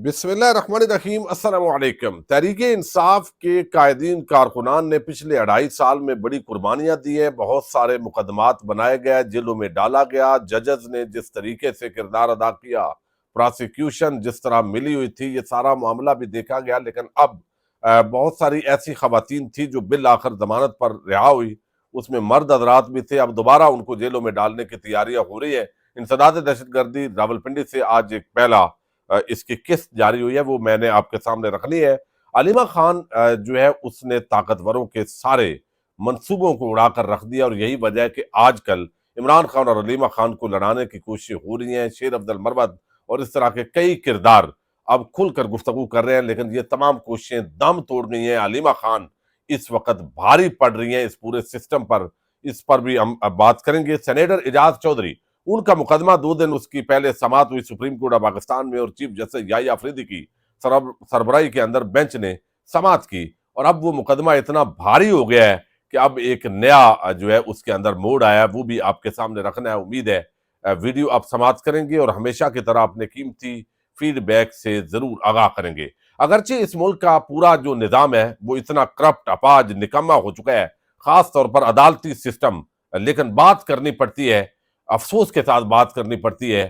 بسم اللہ الرحمن الرحیم۔ السلام علیکم۔ تحریک انصاف کے قائدین کارکنان نے پچھلے 2.5 سال میں بڑی قربانیاں دی ہیں، بہت سارے مقدمات بنائے گئے، جیلوں میں ڈالا گیا، ججز نے جس طریقے سے کردار ادا کیا، پراسیکیوشن جس طرح ملی ہوئی تھی، یہ سارا معاملہ بھی دیکھا گیا۔ لیکن اب بہت ساری ایسی خواتین تھی جو بالآخر ضمانت پر رہا ہوئی، اس میں مرد حضرات بھی تھے، اب دوبارہ ان کو جیلوں میں ڈالنے کی تیاریاں ہو رہی ہیں۔ انسداد دہشت گردی راولپنڈی سے آج ایک پہلا اس کی قسط جاری ہوئی ہے، وہ میں نے آپ کے سامنے رکھنی ہے۔ علیمہ خان جو ہے اس نے طاقتوروں کے سارے منصوبوں کو اڑا کر رکھ دیا، اور یہی وجہ ہے کہ آج کل عمران خان اور علیمہ خان کو لڑانے کی کوششیں ہو رہی ہیں۔ شیر عبد المرود اور اس طرح کے کئی کردار اب کھل کر گفتگو کر رہے ہیں، لیکن یہ تمام کوششیں دم توڑ گئی ہیں۔ علیمہ خان اس وقت بھاری پڑ رہی ہیں اس پورے سسٹم پر، اس پر بھی ہم اب بات کریں گے۔ سینیٹر اعجاز چودھری، ان کا مقدمہ 2 دن اس کی پہلے سماعت ہوئی سپریم کورٹ آف پاکستان میں، اور چیف جسٹس یحییٰ آفریدی کی سربراہی کے اندر بینچ نے سماعت کی، اور اب وہ مقدمہ اتنا بھاری ہو گیا ہے کہ اب ایک نیا جو ہے اس کے اندر موڈ آیا ہے، وہ بھی آپ کے سامنے رکھنا ہے۔ امید ہے ویڈیو آپ سماعت کریں گے اور ہمیشہ کی طرح اپنے قیمتی فیڈ بیک سے ضرور آگاہ کریں گے۔ اگرچہ اس ملک کا پورا جو نظام ہے وہ اتنا کرپٹ، اپاج، نکما ہو چکا ہے، خاص طور پر عدالتی سسٹم، لیکن بات کرنی پڑتی ہے، افسوس کے ساتھ بات کرنی پڑتی ہے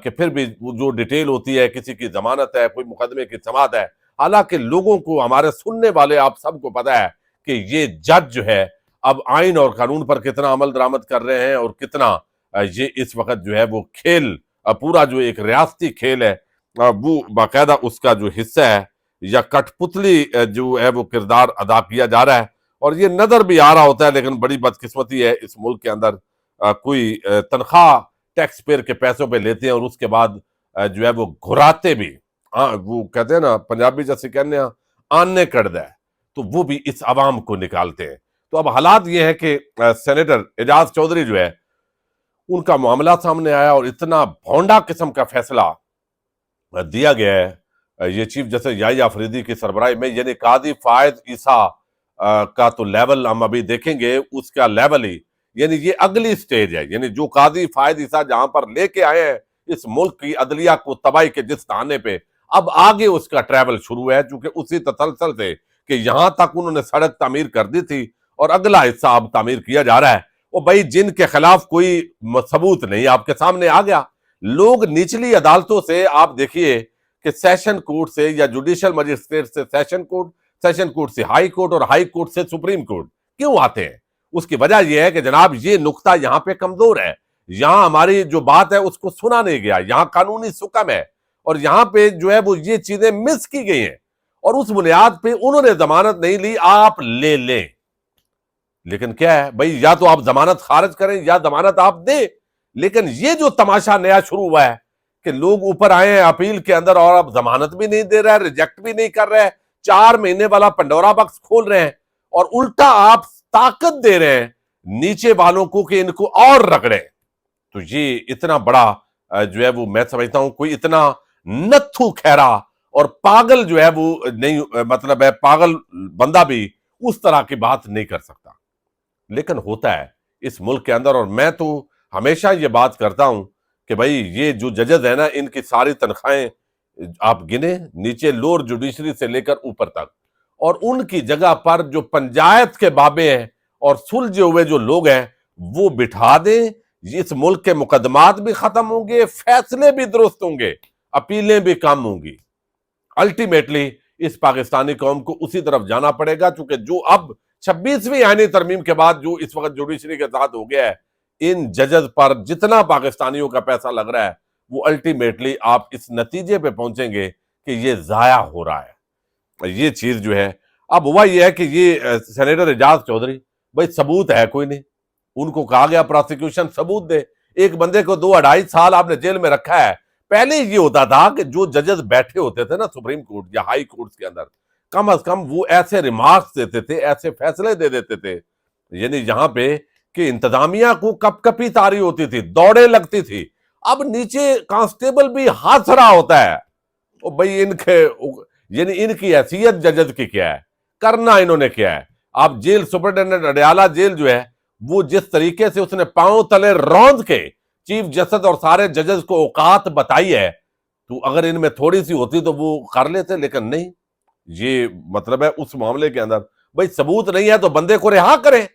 کہ پھر بھی جو ڈیٹیل ہوتی ہے، کسی کی ضمانت ہے، کوئی مقدمے کی سماعت ہے، حالانکہ لوگوں کو، ہمارے سننے والے آپ سب کو پتہ ہے کہ یہ جج جو ہے اب آئین اور قانون پر کتنا عمل درآمد کر رہے ہیں، اور کتنا یہ اس وقت جو ہے وہ کھیل، پورا جو ایک ریاستی کھیل ہے، وہ باقاعدہ اس کا جو حصہ ہے یا کٹ پتلی جو ہے وہ کردار ادا کیا جا رہا ہے، اور یہ نظر بھی آ رہا ہوتا ہے۔ لیکن بڑی بدقسمتی ہے اس ملک کے اندر، کوئی تنخواہ ٹیکس پیئر کے پیسوں پہ لیتے ہیں اور اس کے بعد جو ہے وہ گھراتے بھی، وہ کہتے ہیں نا پنجابی جیسے کہنے ہیں آنے کڑ ہے، تو وہ بھی اس عوام کو نکالتے ہیں۔ تو اب حالات یہ ہے کہ سینیٹر اعجاز چودھری جو ہے ان کا معاملہ سامنے آیا، اور اتنا بھونڈا قسم کا فیصلہ دیا گیا ہے یہ چیف جسٹس یحییٰ آفریدی کی سربراہی میں، یعنی قاضی فائز عیسیٰ کا تو لیول ہم ابھی دیکھیں گے، اس کا لیول ہی، یعنی یہ اگلی سٹیج ہے، یعنی جو قاضی فائز عیسیٰ جہاں پر لے کے آئے ہیں اس ملک کی عدلیہ کو تباہی کے جس تانے پہ، اب آگے اس کا ٹریول شروع ہے، چونکہ اسی تسلسل سے کہ یہاں تک انہوں نے سڑک تعمیر کر دی تھی اور اگلا حصہ اب تعمیر کیا جا رہا ہے، وہ بھائی جن کے خلاف کوئی ثبوت نہیں آپ کے سامنے آ گیا۔ لوگ نچلی عدالتوں سے، آپ دیکھیے کہ سیشن کورٹ سے یا جوڈیشل مجسٹریٹ سے سیشن کورٹ، سیشن کورٹ سے ہائی کورٹ، اور ہائی کورٹ سے سپریم کورٹ کیوں آتے ہیں؟ اس کی وجہ یہ ہے کہ جناب یہ نقطہ یہاں پہ کمزور ہے، یہاں ہماری جو بات ہے اس کو سنا نہیں گیا، یہاں قانونی سکم ہے، اور یہاں پہ جو ہے وہ یہ چیزیں مس کی گئی ہیں، اور اس بنیاد پہ انہوں نے ضمانت نہیں لی، آپ لے لیں۔ لیکن کیا ہے بھائی، یا تو آپ ضمانت خارج کریں یا ضمانت آپ دیں، لیکن یہ جو تماشا نیا شروع ہوا ہے کہ لوگ اوپر آئے ہیں اپیل کے اندر اور اب ضمانت بھی نہیں دے رہا ہے، ریجیکٹ بھی نہیں کر رہے ہیں، 4 مہینے والا پنڈورا باکس کھول رہے ہیں، اور الٹا آپ طاقت دے رہے ہیں نیچے والوں کو کہ ان کو اور رگڑیں۔ تو یہ اتنا بڑا جو ہے وہ میں سمجھتا ہوں کوئی اتنا نتھو کھیرا اور پاگل جو ہے وہ نہیں، مطلب ہے پاگل بندہ بھی اس طرح کی بات نہیں کر سکتا، لیکن ہوتا ہے اس ملک کے اندر۔ اور میں تو ہمیشہ یہ بات کرتا ہوں کہ بھائی یہ جو ججز ہیں نا، ان کی ساری تنخواہیں آپ گنے نیچے لوور جوڈیشری سے لے کر اوپر تک، اور ان کی جگہ پر جو پنچایت کے بابے ہیں اور سلجھے ہوئے جو لوگ ہیں وہ بٹھا دیں، اس ملک کے مقدمات بھی ختم ہوں گے، فیصلے بھی درست ہوں گے، اپیلیں بھی کم ہوں گی۔ الٹیمیٹلی اس پاکستانی قوم کو اسی طرف جانا پڑے گا، چونکہ جو اب 26ویں آئینی ترمیم کے بعد جو اس وقت جوڈیشری کے ساتھ ہو گیا ہے، ان ججز پر جتنا پاکستانیوں کا پیسہ لگ رہا ہے وہ الٹیمیٹلی آپ اس نتیجے پہ پہنچیں گے کہ یہ ضائع ہو رہا ہے۔ یہ چیز جو ہے اب ہوا یہ ہے کہ یہ سینیٹر اعجاز چودھری، بھائی ثبوت ہے کوئی نہیں، ان کو کہا گیا پراسیکیوشن ثبوت دے، ایک بندے کو 2-2.5 سال آپ نے جیل میں رکھا ہے۔ پہلے یہ ہوتا تھا کہ جو ججز بیٹھے ہوتے تھے نا سپریم کورٹ یا ہائی کورٹس کے اندر، کم از کم وہ ایسے ریمارکس دیتے تھے، ایسے فیصلے دے دیتے تھے، یعنی یہاں پہ کہ انتظامیہ کو کپ کپی تاری ہوتی تھی، دوڑیں لگتی تھی۔ اب نیچے کانسٹیبل بھی ہنس رہا ہوتا ہے، او بھئی ان کے، یعنی ان کی حیثیت ججز کی کیا ہے، کرنا انہوں نے کیا ہے۔ اب جیل سپرنٹینڈنٹ اڈیالہ جیل جو ہے وہ جس طریقے سے اس نے پاؤں تلے روند کے چیف جسٹس اور سارے ججز کو اوقات بتائی ہے، تو اگر ان میں تھوڑی سی ہوتی تو وہ کر لیتے، لیکن نہیں. یہ مطلب ہے اس معاملے کے اندر بھائی ثبوت نہیں ہے تو بندے کو رہا کریں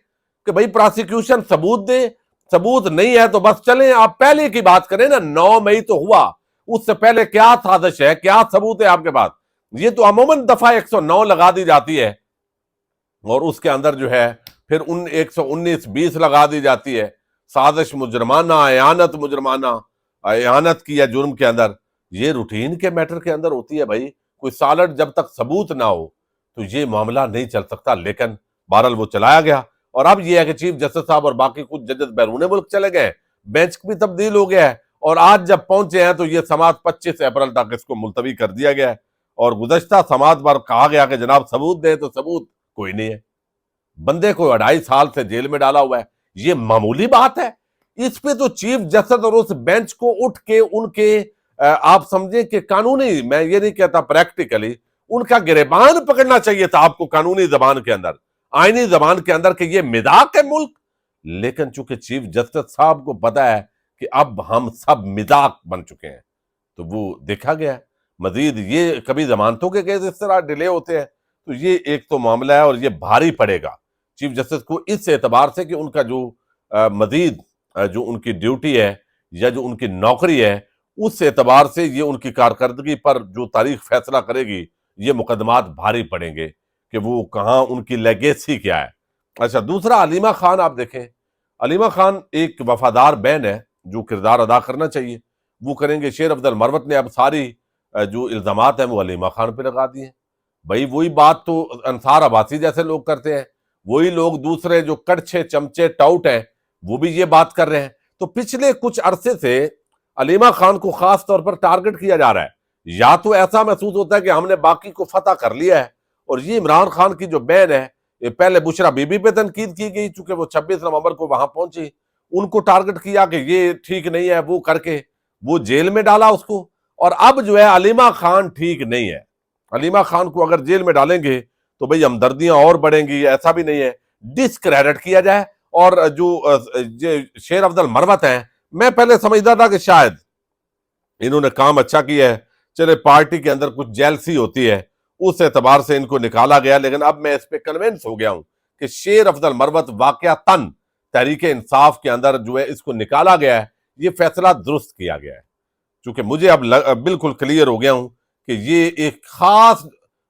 کہ بھائی پراسیکیوشن ثبوت دے، ثبوت نہیں ہے تو بس چلیں. آپ پہلے کی بات کریں نا، 9 مئی تو ہوا، اس سے پہلے کیا سازش ہے، کیا ثبوت ہے آپ کے پاس؟ یہ تو عموماً دفعہ 109 لگا دی جاتی ہے اور اس کے اندر جو ہے پھر 119-20 لگا دی جاتی ہے، سازش مجرمانہ، اعانت مجرمانہ، اعانت کی ہے جرم کے اندر. یہ روٹین کے میٹر کے اندر ہوتی ہے بھائی. کوئی سالڈ جب تک ثبوت نہ ہو تو یہ معاملہ نہیں چل سکتا. لیکن بہرحال وہ چلایا گیا. اور اب یہ ہے کہ چیف جسٹس صاحب اور باقی کچھ ججز بیرون ملک چلے گئے، بینچ بھی تبدیل ہو گیا ہے، اور آج جب پہنچے ہیں تو یہ سماعت 25 اپریل تک اس کو ملتوی کر دیا گیا ہے. اور گزشتہ سماعت پر کہا گیا کہ جناب ثبوت دیں، تو ثبوت کوئی نہیں ہے. بندے کو 2.5 سال سے جیل میں ڈالا ہوا ہے. یہ معمولی بات ہے؟ اس پہ تو چیف جسٹس اور اس بینچ کو اٹھ کے ان کے آپ سمجھیں کہ قانونی، میں یہ نہیں کہتا پریکٹیکلی، ان کا گریبان پکڑنا چاہیے تھا آپ کو قانونی زبان کے اندر، آئینی زبان کے اندر، کہ یہ مذاق ہے ملک. لیکن چونکہ چیف جسٹس صاحب کو پتا ہے کہ اب ہم سب مذاق بن چکے ہیں، تو وہ دیکھا گیا. مزید یہ کبھی ضمانتوں کے کیس اس طرح ڈیلے ہوتے ہیں تو یہ ایک تو معاملہ ہے، اور یہ بھاری پڑے گا چیف جسٹس کو اس اعتبار سے کہ ان کا جو مزید جو ان کی ڈیوٹی ہے یا جو ان کی نوکری ہے، اس اعتبار سے یہ ان کی کارکردگی پر جو تاریخ فیصلہ کرے گی، یہ مقدمات بھاری پڑیں گے کہ وہ کہاں ان کی لیگیسی کیا ہے. اچھا، دوسرا علیمہ خان آپ دیکھیں. علیمہ خان ایک وفادار بہن ہے، جو کردار ادا کرنا چاہیے وہ کریں گے. شیر افضل مروت نے اب ساری جو الزامات ہیں وہ علیمہ خان پہ لگا دیے. بھائی وہی بات تو انصار عباسی جیسے لوگ کرتے ہیں، وہی لوگ دوسرے جو کڑچھے چمچے ٹاؤٹ ہیں وہ بھی یہ بات کر رہے ہیں. تو پچھلے کچھ عرصے سے علیمہ خان کو خاص طور پر ٹارگٹ کیا جا رہا ہے. یا تو ایسا محسوس ہوتا ہے کہ ہم نے باقی کو فتح کر لیا ہے، اور یہ عمران خان کی جو بہن ہے، یہ پہلے بشرا بی بی پہ تنقید کی گئی چونکہ وہ 26 نومبر کو وہاں پہنچی، ان کو ٹارگٹ کیا کہ یہ ٹھیک نہیں ہے، وہ کر کے وہ جیل میں ڈالا اس کو. اور اب جو ہے علیمہ خان ٹھیک نہیں ہے. علیمہ خان کو اگر جیل میں ڈالیں گے تو بھئی ہمدردیاں اور بڑھیں گی. ایسا بھی نہیں ہے ڈسکریڈٹ کیا جائے. اور جو شیر افضل مروت ہیں، میں پہلے سمجھتا تھا کہ شاید انہوں نے کام اچھا کیا ہے، چلے پارٹی کے اندر کچھ جیلسی ہوتی ہے اس اعتبار سے ان کو نکالا گیا. لیکن اب میں اس پہ کنونس ہو گیا ہوں کہ شیر افضل مروت واقعتاً تحریک انصاف کے اندر جو ہے اس کو نکالا گیا ہے، یہ فیصلہ درست کیا گیا ہے. چونکہ مجھے اب بالکل کلیئر ہو گیا ہوں کہ یہ ایک خاص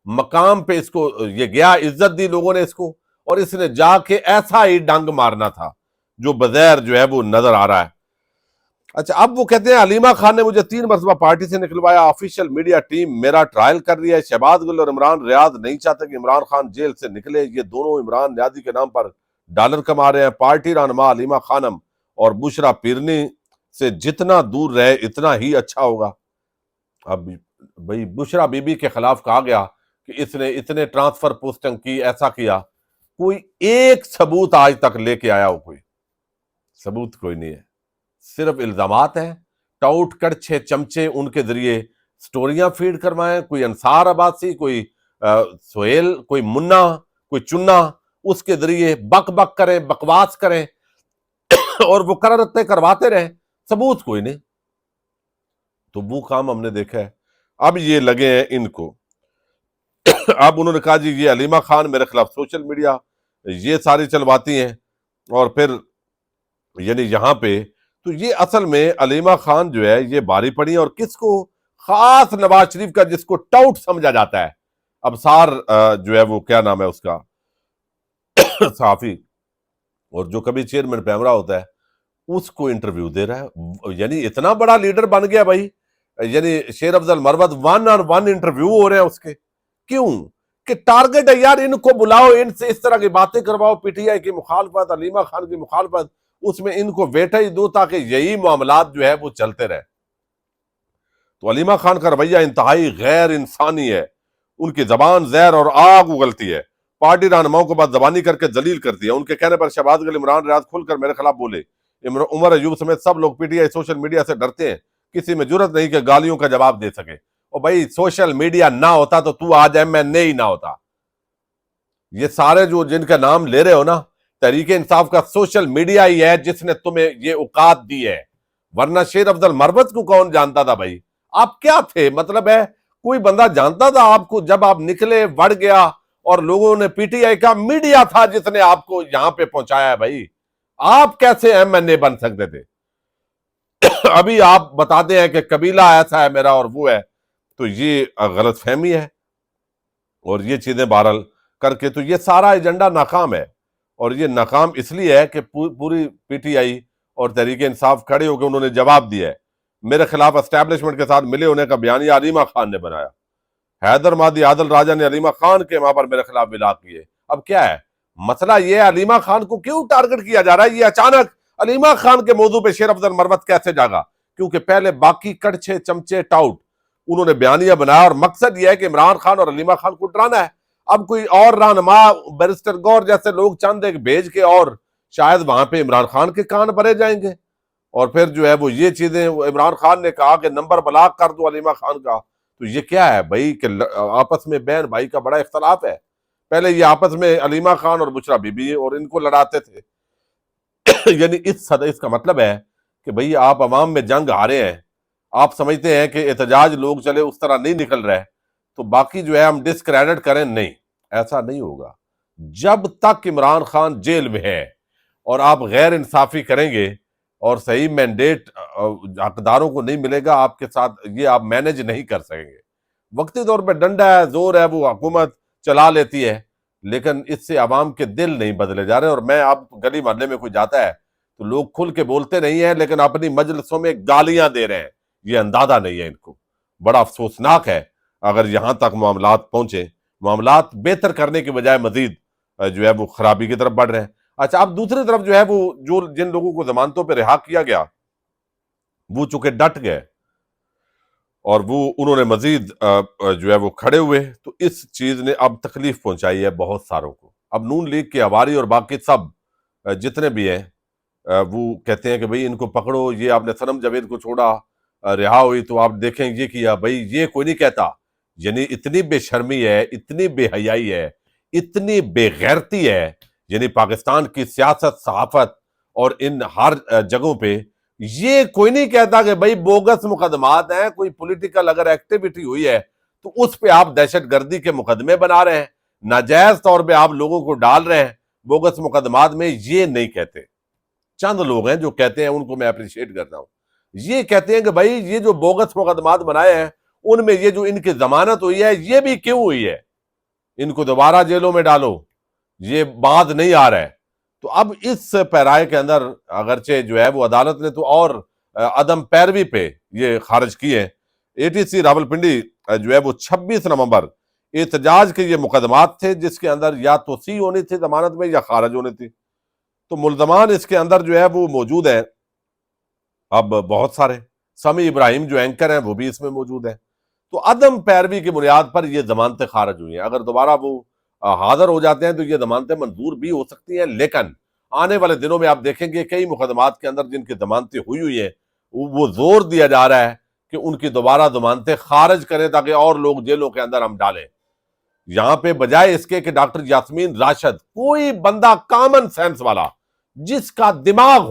مقام پہ اس کو یہ گیا، عزت دی لوگوں نے اس کو، اور اس نے جا کے ایسا ہی ڈنگ مارنا تھا جو بظاہر جو ہے وہ نظر آ رہا ہے. اچھا، اب وہ کہتے ہیں علیمہ خان نے مجھے 3 مرتبہ پارٹی سے نکلوایا، آفیشیل میڈیا ٹیم میرا ٹرائل کر رہی ہے. شہباز گل اور عمران ریاض نہیں چاہتے کہ عمران خان جیل سے نکلے. یہ دونوں عمران نیازی کے نام پر ڈالر کما رہے ہیں. پارٹی رہنما علیمہ خانم اور بشرا پیرنی سے جتنا دور رہے اتنا ہی اچھا ہوگا. اب بھئی بشرا بی بی کے خلاف کہا گیا کہ اس نے اتنے ٹرانسفر پوسٹنگ کی، ایسا کیا. کوئی ایک ثبوت آج تک لے کے آیا ہو؟ کوئی ثبوت کوئی نہیں ہے، صرف الزامات ہیں. ٹاؤٹ کڑچھے چمچے ان کے ذریعے سٹوریاں فیڈ کروائیں. کوئی انصار عباسی، کوئی سہیل، کوئی منا، کوئی چنا، اس کے ذریعے بک بک کریں، بکواس کریں اور وہ کرتے کرواتے رہیں. ثبوت کوئی نہیں. تو وہ کام ہم نے دیکھا ہے. اب یہ لگے ہیں ان کو، اب انہوں نے کہا جی یہ علیمہ خان میرے خلاف سوشل میڈیا یہ ساری چلواتی ہیں. اور پھر یعنی یہاں پہ تو یہ اصل میں علیمہ خان جو ہے یہ باری پڑی، اور کس کو؟ خاص نواز شریف کا، جس کو ٹاؤٹ سمجھا جاتا ہے. ابصار جو ہے وہ کیا نام ہے اس کا، صحافی، اور جو کبھی چیئرمین پیمرا ہوتا ہے، اس کو انٹرویو دے رہا ہے. یعنی اتنا بڑا لیڈر بن گیا بھائی. یعنی شیر افضل مروت 1-on-1 انٹرویو ہو رہے ہیں اس کے. کیوں؟ کہ ٹارگٹ ہے یار، ان کو بلاؤ، ان سے اس طرح کی باتیں کرواؤ، پی ٹی آئی کی مخالفت، علیمہ خان کی مخالفت، اس میں ان کو ویٹا ہی دو تاکہ یہی معاملات جو ہے وہ چلتے رہے. تو علیمہ خان کا رویہ انتہائی غیر انسانی ہے. ان کی زبان زہر اور آگ اگلتی ہے. پارٹی رہنماؤں کو بات زبانی کر کے ذلیل کر دیا. ان کے کہنے پر شہباز گل، عمران ریاض کھل کر میرے خلاف بولے. عمر ایوب سمیت سب لوگ P T I social media سے ڈرتے ہیں، کسی میں جرت نہیں کہ گالیوں کا جواب دے سکے. اور بھائی سوشل میڈیا نہ ہوتا تو آج ایم ہی نہ ہوتا. یہ سارے جو جن کا نام لے رہے ہو نا، تحریک انصاف کا سوشل میڈیا ہی ہے جس نے تمہیں یہ اوقات دی ہے. ورنہ شیر افضل مروت کو کون جانتا تھا بھائی؟ آپ کیا تھے؟ مطلب ہے کوئی بندہ جانتا تھا آپ کو جب آپ نکلے بڑھ گیا، اور لوگوں نے پی ٹی آئی کا میڈیا تھا جس نے آپ کو یہاں پہ پہنچایا ہے بھائی، آپ کیسے ایم این اے بن سکتے تھے؟ ابھی آپ بتاتے ہیں کہ قبیلہ ایسا ہے میرا اور وہ ہے، تو یہ غلط فہمی ہے، اور یہ چیزیں بہرحال کر کے تو یہ سارا ایجنڈا ناکام ہے، اور یہ ناکام اس لیے ہے کہ پوری پی ٹی آئی اور تحریک انصاف کھڑے ہو کے انہوں نے جواب دیا ہے۔ میرے خلاف اسٹیبلشمنٹ کے ساتھ ملے ہونے کا بیانیہ علیمہ خان نے بنایا، حیدر مہدی عادل راجہ نے علیمہ خان کے وہاں پر میرے خلاف بلاغ کیے۔ اب کیا ہے مسئلہ؟ یہ ہے علیمہ خان کو کیوں ٹارگٹ کیا جا رہا ہے؟ یہ اچانک علیمہ خان کے موضوع پہ شیر افضل مروت کیسے جاگا؟ کیونکہ پہلے باقی کڑچھے چمچے ٹاؤٹ انہوں نے بیانیہ بنایا، اور مقصد یہ ہے کہ عمران خان اور علیمہ خان کو ڈرانا ہے۔ اب کوئی اور رہنما بیرسٹر گور جیسے لوگ چند ایک بھیج کے، اور شاید وہاں پہ عمران خان کے کان بھرے جائیں گے، اور پھر جو ہے وہ یہ چیزیں، عمران خان نے کہا کہ نمبر بلاک کر دو علیمہ خان کا، تو یہ کیا ہے بھائی کہ آپس میں بہن بھائی کا بڑا اختلاف ہے۔ پہلے یہ آپس میں علیمہ خان اور بشرا بی بی اور ان کو لڑاتے تھے۔ یعنی اس کا مطلب ہے کہ بھئی آپ عوام میں جنگ ہارے ہیں، آپ سمجھتے ہیں کہ احتجاج لوگ چلے اس طرح نہیں نکل رہے تو باقی جو ہے ہم ڈسکریڈٹ کریں، نہیں، ایسا نہیں ہوگا۔ جب تک عمران خان جیل میں ہے اور آپ غیر انصافی کریں گے اور صحیح مینڈیٹ حقداروں کو نہیں ملے گا آپ کے ساتھ، یہ آپ مینج نہیں کر سکیں گے۔ وقتی طور پہ ڈنڈا ہے، زور ہے، وہ حکومت چلا لیتی ہے، لیکن اس سے عوام کے دل نہیں بدلے جا رہے۔ اور میں اب گلی محلے میں کوئی جاتا ہے تو لوگ کھل کے بولتے نہیں ہیں، لیکن اپنی مجلسوں میں گالیاں دے رہے ہیں، یہ اندازہ نہیں ہے ان کو۔ بڑا افسوسناک ہے اگر یہاں تک معاملات پہنچے، معاملات بہتر کرنے کی بجائے مزید جو ہے وہ خرابی کی طرف بڑھ رہے ہیں۔ اچھا، اب دوسری طرف جو ہے وہ جن لوگوں کو ضمانتوں پہ رہا کیا گیا وہ چونکہ ڈٹ گئے اور وہ انہوں نے مزید جو ہے وہ کھڑے ہوئے، تو اس چیز نے اب تکلیف پہنچائی ہے بہت ساروں کو۔ اب نون لیگ کے ہواری اور باقی سب جتنے بھی ہیں وہ کہتے ہیں کہ بھئی ان کو پکڑو، یہ آپ نے صنم جاوید کو چھوڑا، رہا ہوئی تو آپ دیکھیں یہ کیا، بھئی یہ کوئی نہیں کہتا۔ یعنی اتنی بے شرمی ہے، اتنی بے حیائی ہے، اتنی بے غیرتی ہے، یعنی پاکستان کی سیاست، صحافت اور ان ہر جگہوں پہ یہ کوئی نہیں کہتا کہ بھئی بوگس مقدمات ہیں، کوئی پولیٹیکل اگر ایکٹیویٹی ہوئی ہے تو اس پہ آپ دہشت گردی کے مقدمے بنا رہے ہیں، ناجائز طور پہ آپ لوگوں کو ڈال رہے ہیں بوگس مقدمات میں، یہ نہیں کہتے۔ چند لوگ ہیں جو کہتے ہیں، ان کو میں اپریشیٹ کرتا ہوں، یہ کہتے ہیں کہ بھئی یہ جو بوگس مقدمات بنائے ہیں ان میں یہ جو ان کی ضمانت ہوئی ہے یہ بھی کیوں ہوئی ہے، ان کو دوبارہ جیلوں میں ڈالو، یہ بات نہیں آ رہا ہے۔ تو اب اس پیرائے کے اندر اگرچہ جو ہے وہ عدالت نے تو اور عدم پیروی پہ یہ خارج کیے ہیں۔ اے ٹی سی راولپنڈی جو ہے وہ 26 نومبر احتجاج کے یہ مقدمات تھے جس کے اندر یا توسیع ہونی تھی ضمانت میں یا خارج ہونی تھی، تو ملزمان اس کے اندر جو ہے وہ موجود ہیں اب بہت سارے۔ سمی ابراہیم جو اینکر ہیں وہ بھی اس میں موجود ہیں۔ تو عدم پیروی کی بنیاد پر یہ ضمانتیں خارج ہوئی ہیں، اگر دوبارہ وہ حاضر ہو جاتے ہیں تو یہ ضمانتیں منظور بھی ہو سکتی ہیں، لیکن آنے والے دنوں میں آپ دیکھیں گے کئی مقدمات کے اندر جن کی ضمانتیں ہوئی ہیں وہ زور دیا جا رہا ہے کہ ان کی دوبارہ ضمانتیں خارج کریں تاکہ اور لوگ جیلوں کے اندر ہم ڈالیں۔ یہاں پہ بجائے اس کے کہ ڈاکٹر یاسمین راشد، کوئی بندہ کامن سینس والا جس کا دماغ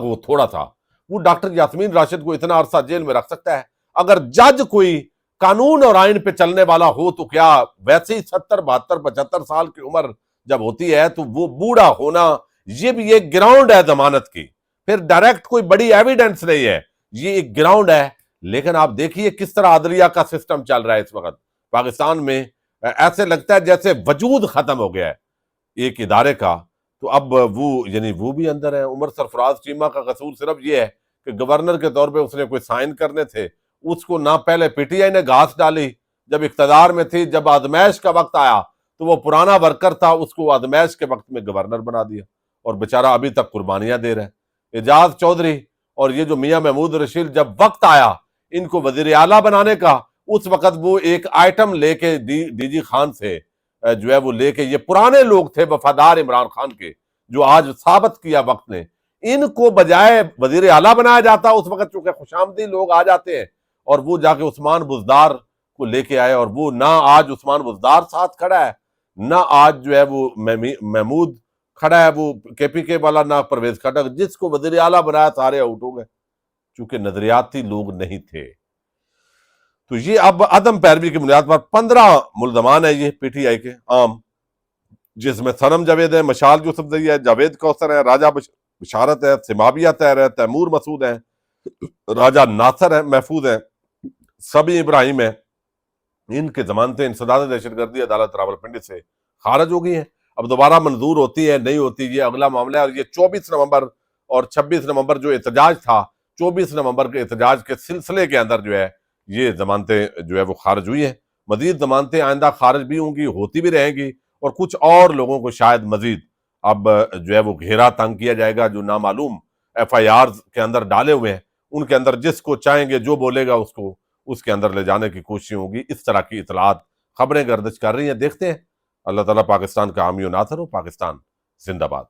ہو تھوڑا سا، وہ ڈاکٹر یاسمین راشد کو اتنا عرصہ جیل میں رکھ سکتا ہے۔ اگر جج کوئی قانون اور آئین پہ چلنے والا ہو تو کیا ویسے ہی 70 72 75 سال کی عمر جب ہوتی ہے تو وہ بوڑھا ہونا یہ بھی ایک گراؤنڈ ہے ضمانت کی، پھر ڈائریکٹ کوئی بڑی ایویڈنس نہیں ہے، یہ ایک گراؤنڈ ہے۔ لیکن آپ دیکھیے کس طرح عدلیہ کا سسٹم چل رہا ہے اس وقت پاکستان میں، ایسے لگتا ہے جیسے وجود ختم ہو گیا ہے ایک ادارے کا۔ تو اب وہ بھی اندر ہے۔ عمر سرفراز چیمہ کا قصور صرف یہ ہے کہ گورنر کے طور پہ اس نے کوئی سائن کرنے تھے، اس کو نہ پہلے پی ٹی آئی نے گھاس ڈالی جب اقتدار میں تھی، جب آزمائش کا وقت آیا تو وہ پرانا ورکر تھا، اس کو آزمائش کے وقت میں گورنر بنا دیا، اور بیچارہ ابھی تک قربانیاں دے رہا ہے۔ اعجاز چودھری اور یہ جو میاں محمود رشید، جب وقت آیا ان کو وزیر اعلیٰ بنانے کا، اس وقت وہ ایک آئٹم لے کے ڈی جی خان سے جو ہے وہ لے کے، یہ پرانے لوگ تھے وفادار عمران خان کے، جو آج ثابت کیا وقت نے، ان کو بجائے وزیر اعلیٰ بنایا جاتا، اس وقت چونکہ خوشامدی لوگ آ جاتے ہیں، اور وہ جا کے عثمان بزدار کو لے کے آئے، اور وہ نہ آج عثمان بزدار ساتھ کھڑا ہے، نہ آج جو ہے وہ محمود کھڑا ہے وہ کے پی کے والا، نہ پرویز خٹک، جس کو وزیر اعلیٰ بنایا سارے آؤٹ ہو گئے۔ چونکہ نظریاتی لوگ نہیں تھے۔ تو یہ اب عدم پیروی کی بنیاد پر 15 ملزمان ہیں یہ پی ٹی آئی کے عام، جس میں صنم جاوید ہے، مشال یوسفزئی ہے، جاوید کوثر ہے، راجہ بشارت ہے، سماویہ طاہر ہے، تیمور مسعود ہے، راجہ ناصر ہے، محفوظ ہے، سبی ابراہیم ہے۔ ان کے ضمانتیں انسداد دہشت گردی عدالت راولپنڈی سے خارج ہو گئی ہیں۔ اب دوبارہ منظور ہوتی ہے نہیں ہوتی یہ اگلا معاملہ ہے، اور یہ 24 نومبر اور 26 نومبر جو احتجاج تھا، 24 نومبر کے احتجاج کے سلسلے کے اندر جو ہے یہ ضمانتیں جو ہے وہ خارج ہوئی ہیں۔ مزید ضمانتیں آئندہ خارج بھی ہوں گی، ہوتی بھی رہیں گی، اور کچھ اور لوگوں کو شاید مزید اب جو ہے وہ گھیرا تنگ کیا جائے گا، جو نامعلوم ایف آئی آرز کے اندر ڈالے ہوئے ہیں، ان کے اندر جس کو چاہیں گے جو بولے گا اس کے اندر لے جانے کی کوشش ہوگی۔ اس طرح کی اطلاعات خبریں گردش کر رہی ہیں، دیکھتے ہیں۔ اللہ تعالیٰ پاکستان کا حامی و ناصر ہو۔ پاکستان زندہ باد۔